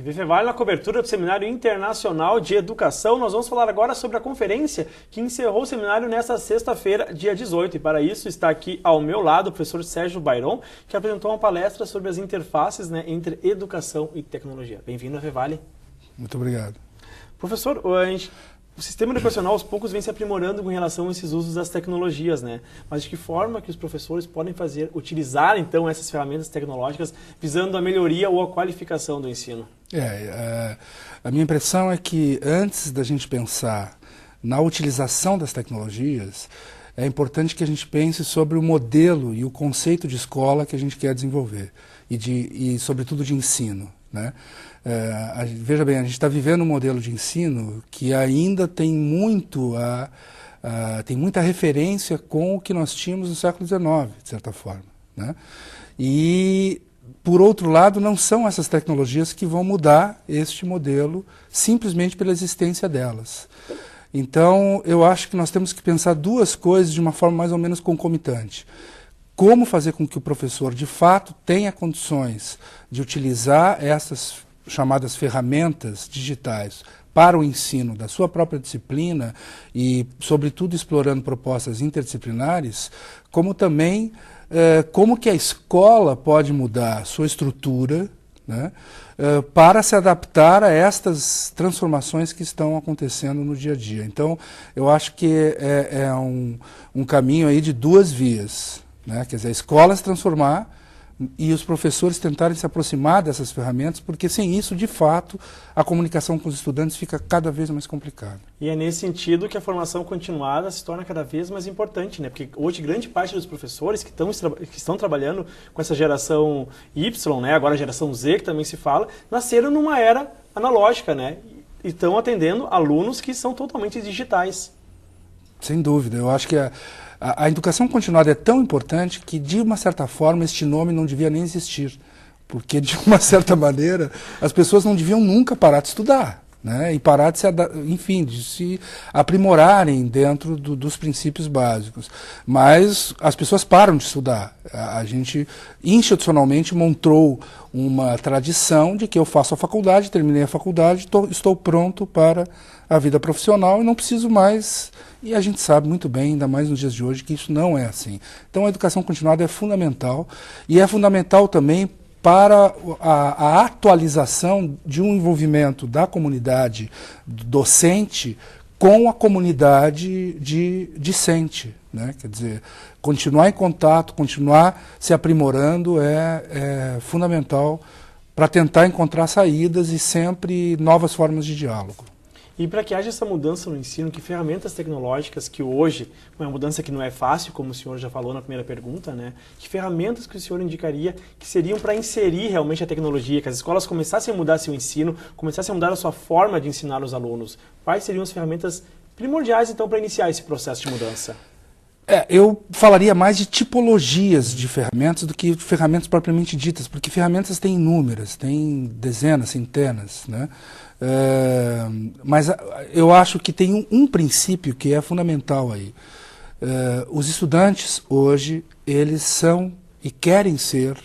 TV Fevale na cobertura do Seminário Internacional de Educação. Nós vamos falar agora sobre a conferência que encerrou o seminário nesta sexta-feira, dia 18. E para isso está aqui ao meu lado o professor Sérgio Bairon, que apresentou uma palestra sobre as interfaces entre educação e tecnologia. Bem-vindo à Fevale. Muito obrigado. Professor, o sistema educacional aos poucos vem se aprimorando com relação a esses usos das tecnologias, né? Mas de que forma que os professores podem utilizar então essas ferramentas tecnológicas visando a melhoria ou a qualificação do ensino? A minha impressão é que antes da gente pensar na utilização das tecnologias, é importante que a gente pense sobre o modelo e o conceito de escola que a gente quer desenvolver e sobretudo de ensino, né? Veja bem, a gente está vivendo um modelo de ensino que ainda tem muita referência com o que nós tínhamos no século XIX, de certa forma, né? E, por outro lado, não são essas tecnologias que vão mudar este modelo simplesmente pela existência delas. Então, eu acho que nós temos que pensar duas coisas de uma forma mais ou menos concomitante. Como fazer com que o professor, de fato, tenha condições de utilizar essas chamadas ferramentas digitais para o ensino da sua própria disciplina e, sobretudo, explorando propostas interdisciplinares, como também como que a escola pode mudar sua estrutura, né, para se adaptar a estas transformações que estão acontecendo no dia a dia. Então, eu acho que é um caminho aí de duas vias, né? Quer dizer, a escola se transformar e os professores tentarem se aproximar dessas ferramentas, porque sem isso, de fato, a comunicação com os estudantes fica cada vez mais complicada. E é nesse sentido que a formação continuada se torna cada vez mais importante, né? Porque hoje grande parte dos professores que estão trabalhando com essa geração Y, né? Agora a geração Z, que também se fala, nasceram numa era analógica, né? E estão atendendo alunos que são totalmente digitais. Sem dúvida, eu acho que a educação continuada é tão importante que, de uma certa forma, este nome não devia nem existir. Porque, de uma certa maneira, as pessoas não deviam nunca parar de estudar, né? E parar de se aprimorarem dentro dos princípios básicos. Mas as pessoas param de estudar. A gente, institucionalmente, montou uma tradição de que eu faço a faculdade, terminei a faculdade, estou pronto para a vida profissional e não preciso mais. E a gente sabe muito bem, ainda mais nos dias de hoje, que isso não é assim. Então a educação continuada é fundamental, e é fundamental também para a atualização de um envolvimento da comunidade docente com a comunidade discente, né? Quer dizer, continuar em contato, continuar se aprimorando é fundamental para tentar encontrar saídas e sempre novas formas de diálogo. E para que haja essa mudança no ensino, que ferramentas tecnológicas que hoje, uma mudança que não é fácil, como o senhor já falou na primeira pergunta, né? Que ferramentas que o senhor indicaria que seriam para inserir realmente a tecnologia, que as escolas começassem a mudar seu ensino, começassem a mudar a sua forma de ensinar os alunos? Quais seriam as ferramentas primordiais, então, para iniciar esse processo de mudança? Eu falaria mais de tipologias de ferramentas do que ferramentas propriamente ditas, porque ferramentas tem inúmeras, tem dezenas, centenas, né? Mas eu acho que tem um princípio que é fundamental aí. Os estudantes hoje, eles são e querem ser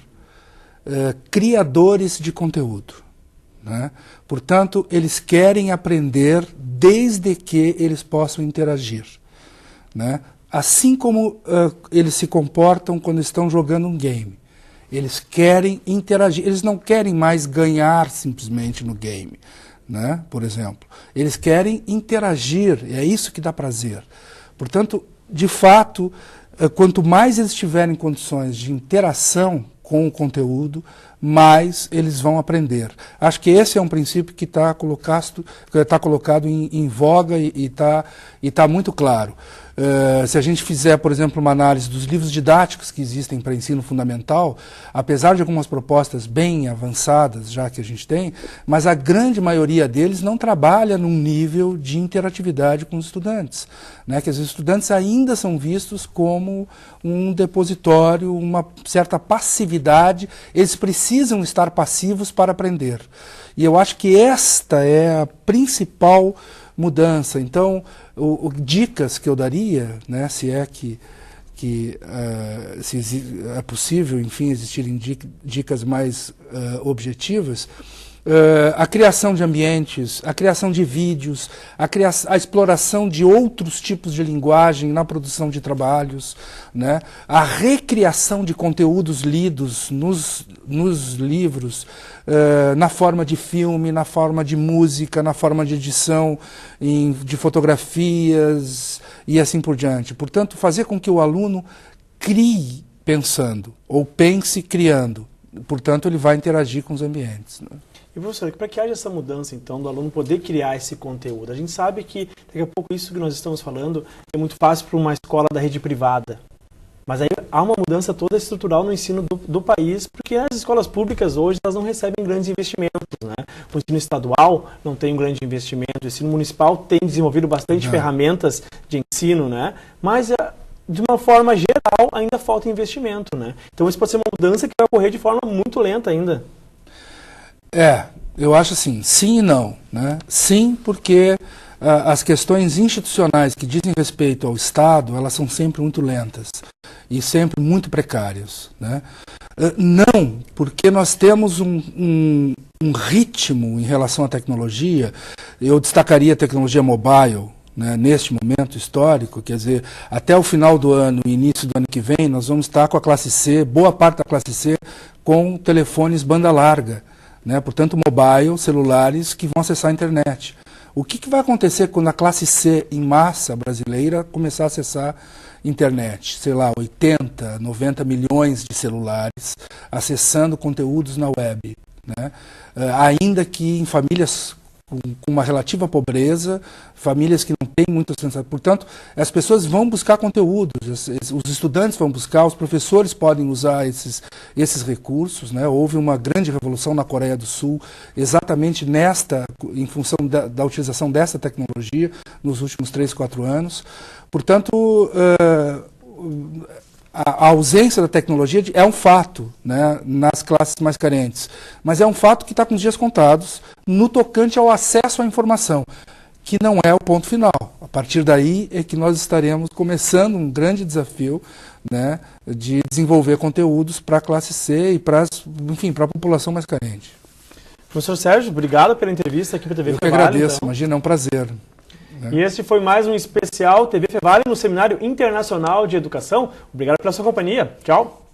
criadores de conteúdo, né? Portanto, eles querem aprender desde que eles possam interagir, né? Assim como eles se comportam quando estão jogando um game. Eles querem interagir, eles não querem mais ganhar simplesmente no game, né? Por exemplo. Eles querem interagir, e é isso que dá prazer. Portanto, de fato, quanto mais eles tiverem condições de interação com o conteúdo, mais eles vão aprender. Acho que esse é um princípio que está colocado em voga e está muito claro. Se a gente fizer, por exemplo, uma análise dos livros didáticos que existem para ensino fundamental, apesar de algumas propostas bem avançadas já que a gente tem, mas a grande maioria deles não trabalha num nível de interatividade com os estudantes, né? Que os estudantes ainda são vistos como um depositório, uma certa passividade, eles precisam estar passivos para aprender. E eu acho que esta é a principal mudança. Então, dicas que eu daria, né, se é se é possível, enfim, existirem dicas mais objetivas, a criação de ambientes, a criação de vídeos, a exploração de outros tipos de linguagem na produção de trabalhos, né? A recriação de conteúdos lidos nos livros, na forma de filme, na forma de música, na forma de edição, de fotografias e assim por diante. Portanto, fazer com que o aluno crie pensando, ou pense criando. Portanto, ele vai interagir com os ambientes, né? E, professor, para que haja essa mudança, então, do aluno poder criar esse conteúdo? A gente sabe que, daqui a pouco, isso que nós estamos falando é muito fácil para uma escola da rede privada. Mas aí há uma mudança toda estrutural no ensino do país, porque as escolas públicas hoje elas não recebem grandes investimentos, né? O ensino estadual não tem um grande investimento, o ensino municipal tem desenvolvido bastante ferramentas de ensino, né? Mas de uma forma geral ainda falta investimento, né? Então isso pode ser uma mudança que vai ocorrer de forma muito lenta ainda. Eu acho assim, sim e não, né? Sim, porque as questões institucionais que dizem respeito ao Estado, elas são sempre muito lentas e sempre muito precárias, né? Não, porque nós temos um ritmo em relação à tecnologia. Eu destacaria a tecnologia mobile, né, neste momento histórico, quer dizer, até o final do ano e início do ano que vem, nós vamos estar com a classe C, boa parte da classe C, com telefones banda larga, né, portanto, mobile, celulares que vão acessar a internet. O que vai acontecer quando a classe C em massa brasileira começar a acessar internet? Sei lá, 80, 90 milhões de celulares acessando conteúdos na web, né? Ainda que em famílias com uma relativa pobreza, famílias que não têm muitas sensações. Portanto, as pessoas vão buscar conteúdos, os estudantes vão buscar, os professores podem usar esses recursos, né? Houve uma grande revolução na Coreia do Sul, exatamente em função da utilização dessa tecnologia nos últimos 3, 4 anos. Portanto, a ausência da tecnologia é um fato, né, nas classes mais carentes, mas é um fato que está com os dias contados no tocante ao acesso à informação, que não é o ponto final. A partir daí é que nós estaremos começando um grande desafio, né, de desenvolver conteúdos para a classe C e para a população mais carente. Professor Sérgio, obrigado pela entrevista aqui para a TV Fevale. Eu que agradeço, então. Imagina, é um prazer. E este foi mais um especial TV Fevale no Seminário Internacional de Educação. Obrigado pela sua companhia. Tchau.